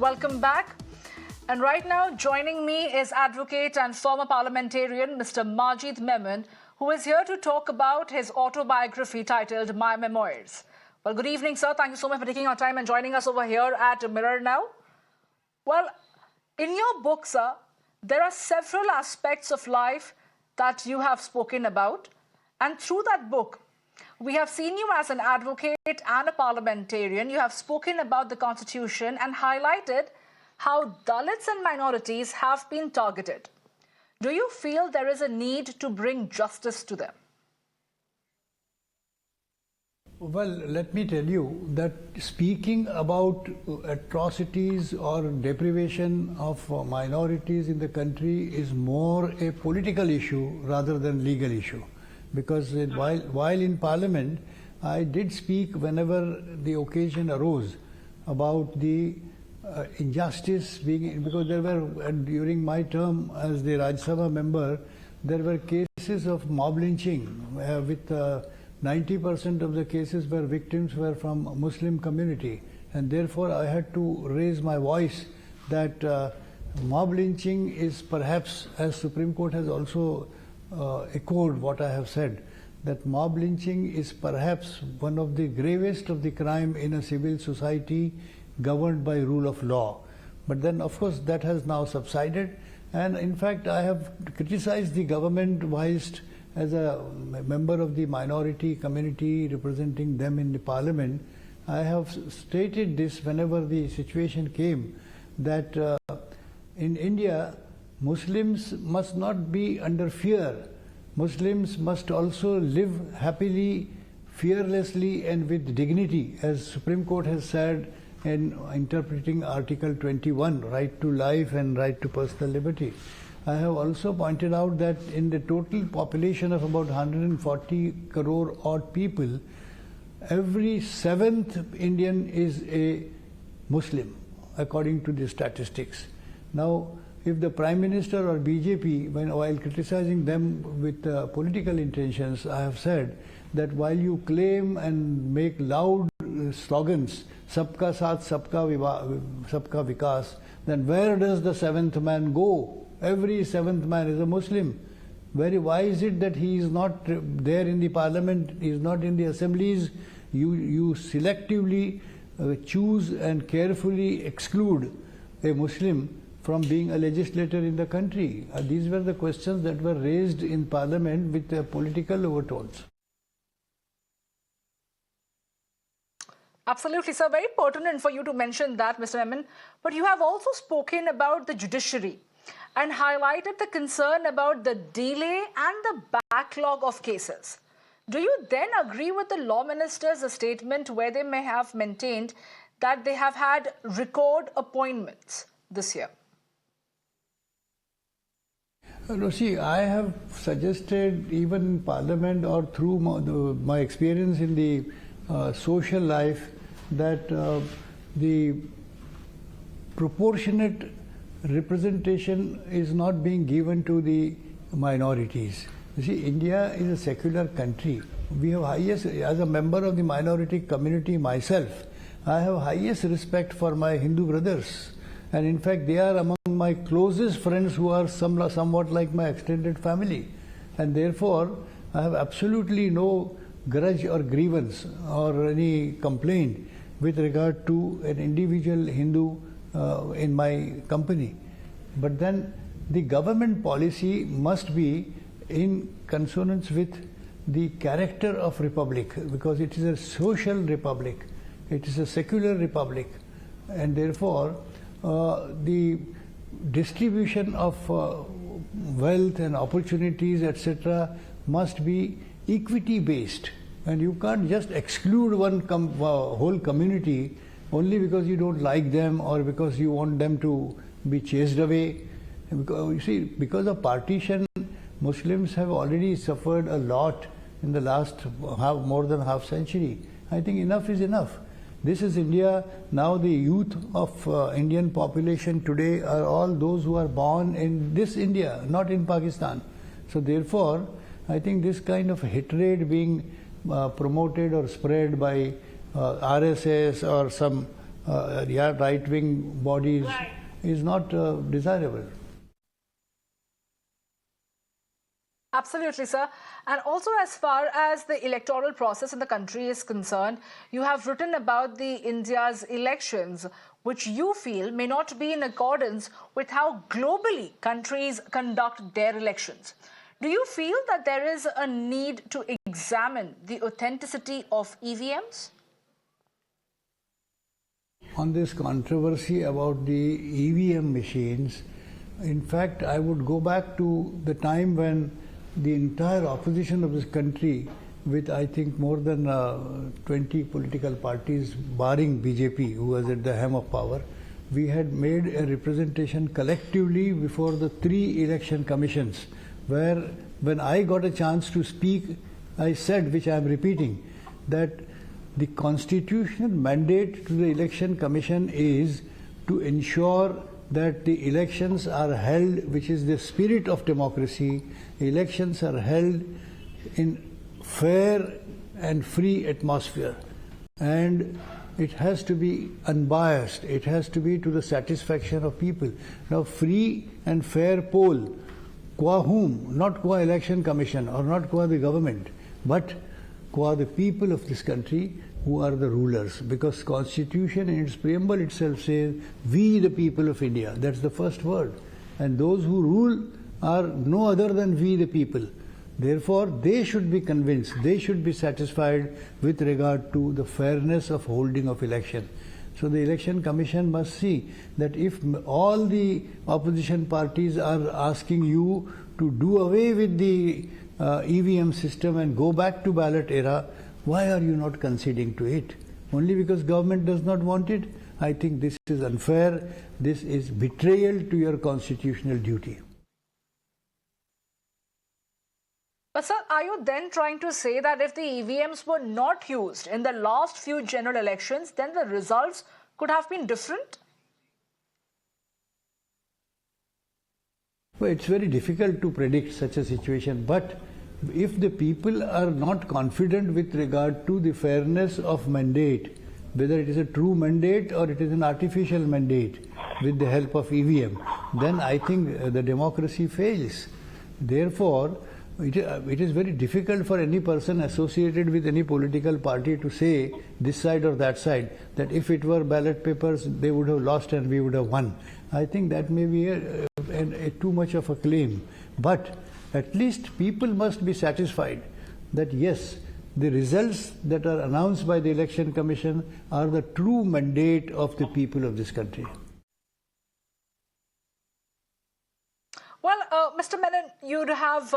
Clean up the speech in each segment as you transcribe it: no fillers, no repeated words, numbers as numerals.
Welcome back. And right now, joining me is advocate and former parliamentarian Mr. Majeed Memon, who is here to talk about his autobiography titled My Memoirs. Well, good evening, sir. Thank you so much for taking our time and joining us over here at Mirror Now. Well, in your book, sir, there are several aspects of life that you have spoken about. And through that book, we have seen you as an advocate and a parliamentarian. You have spoken about the Constitution and highlighted how Dalits and minorities have been targeted. Do you feel there is a need to bring justice to them? Well, let me tell you that speaking about atrocities or deprivation of minorities in the country is more a political issue rather than legal issue. Because while in Parliament, I did speak whenever the occasion arose about the injustice being, because there were, during my term as the Rajya Sabha member, there were cases of mob lynching with 90% of the cases where victims were from Muslim community, and therefore I had to raise my voice that mob lynching is perhaps, as Supreme Court has also echoed what I have said, that mob lynching is perhaps one of the gravest of the crime in a civil society governed by rule of law. But then of course that has now subsided, and in fact I have criticized the government whilst as a member of the minority community representing them in the Parliament. I have stated this whenever the situation came that in India Muslims must not be under fear. Muslims must also live happily, fearlessly and with dignity, as Supreme Court has said in interpreting Article 21, right to life and right to personal liberty. I have also pointed out that in the total population of about 140 crore odd people, every seventh Indian is a Muslim, according to the statistics. Now, if the Prime Minister or BJP, while criticizing them with political intentions, I have said that while you claim and make loud slogans, Sabka Saath, Sabka Vikas, then where does the seventh man go? Every seventh man is a Muslim. Why is it that he is not there in the Parliament, he is not in the assemblies? You selectively choose and carefully exclude a Muslim from being a legislator in the country. These were the questions that were raised in Parliament with political overtones. Absolutely, sir. Very pertinent for you to mention that, Mr. Memon. But you have also spoken about the judiciary and highlighted the concern about the delay and the backlog of cases. Do you then agree with the law minister's statement where they may have maintained that they have had record appointments this year? No, see, I have suggested even in Parliament or through my experience in the social life that the proportionate representation is not being given to the minorities. You see, India is a secular country. We have highest, as a member of the minority community myself, I have highest respect for my Hindu brothers. And in fact, they are among my closest friends who are somewhat like my extended family. And therefore, I have absolutely no grudge or grievance or any complaint with regard to an individual Hindu in my company. But then the government policy must be in consonance with the character of republic, because it is a social republic, it is a secular republic, and therefore the distribution of wealth and opportunities, etc., must be equity based, and you can't just exclude one whole community only because you don't like them or because you want them to be chased away. Because, you see, because of partition, Muslims have already suffered a lot in the last more than half century. I think enough is enough. This is India. Now the youth of Indian population today are all those who are born in this India, not in Pakistan. So therefore, I think this kind of hatred being promoted or spread by RSS or some right-wing bodies is not desirable. Absolutely, sir. And also, as far as the electoral process in the country is concerned, you have written about the India's elections, which you feel may not be in accordance with how globally countries conduct their elections. Do you feel that there is a need to examine the authenticity of EVMs? On this controversy about the EVM machines, in fact, I would go back to the time when the entire opposition of this country, with I think more than 20 political parties, barring BJP, who was at the helm of power, we had made a representation collectively before the 3 election commissions, where when I got a chance to speak, I said, which I am repeating, that the constitutional mandate to the election commission is to ensure that the elections are held, which is the spirit of democracy, elections are held in fair and free atmosphere. And it has to be unbiased, it has to be to the satisfaction of people. Now, free and fair poll, qua whom? Not qua election commission or not qua the government, but qua the people of this country who are the rulers, because constitution in its preamble itself says, we the people of India. That's the first word. And those who rule are no other than we the people. Therefore, they should be convinced, they should be satisfied with regard to the fairness of holding of election. So the election commission must see that if all the opposition parties are asking you to do away with the EVM system and go back to ballot era, why are you not conceding to it? Only because government does not want it? I think this is unfair. This is betrayal to your constitutional duty. But sir, are you then trying to say that if the EVMs were not used in the last few general elections, then the results could have been different? Well, it's very difficult to predict such a situation, but if the people are not confident with regard to the fairness of mandate, whether it is a true mandate or it is an artificial mandate with the help of EVM, then I think the democracy fails. Therefore, it is very difficult for any person associated with any political party to say this side or that side, that if it were ballot papers, they would have lost and we would have won. I think that may be too much of a claim. But at least people must be satisfied that yes, the results that are announced by the Election Commission are the true mandate of the people of this country. Well, Mr. Menon, you'd have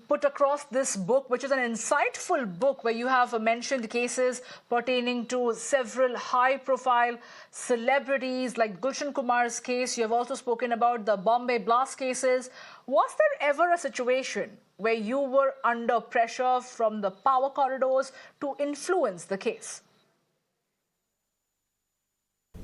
put across this book, which is an insightful book where you have mentioned cases pertaining to several high-profile celebrities like Gulshan Kumar's case. You have also spoken about the Bombay blast cases. Was there ever a situation where you were under pressure from the power corridors to influence the case?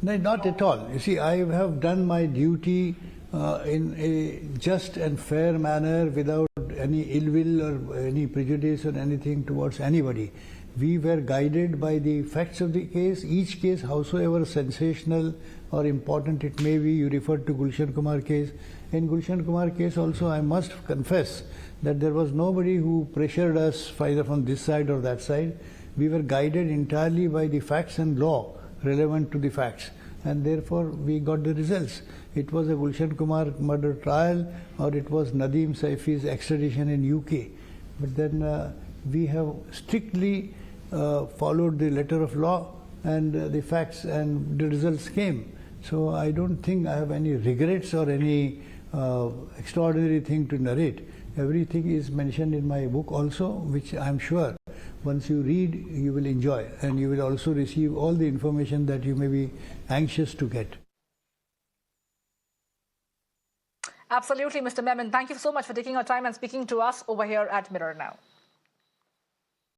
No, not at all. You see, I have done my duty in a just and fair manner without any ill will or any prejudice or anything towards anybody. We were guided by the facts of the case. Each case, howsoever sensational or important it may be, you referred to Gulshan Kumar case. In Gulshan Kumar case also, I must confess that there was nobody who pressured us either from this side or that side. We were guided entirely by the facts and law relevant to the facts, and therefore we got the results. It was a Gulshan Kumar murder trial or it was Nadeem Saifi's extradition in UK. But then we have strictly followed the letter of law and the facts, and the results came. So I don't think I have any regrets or any extraordinary thing to narrate. Everything is mentioned in my book also, which I am sure once you read you will enjoy, and you will also receive all the information that you may be anxious to get. Absolutely, Mr. Memon. Thank you so much for taking your time and speaking to us over here at Mirror Now.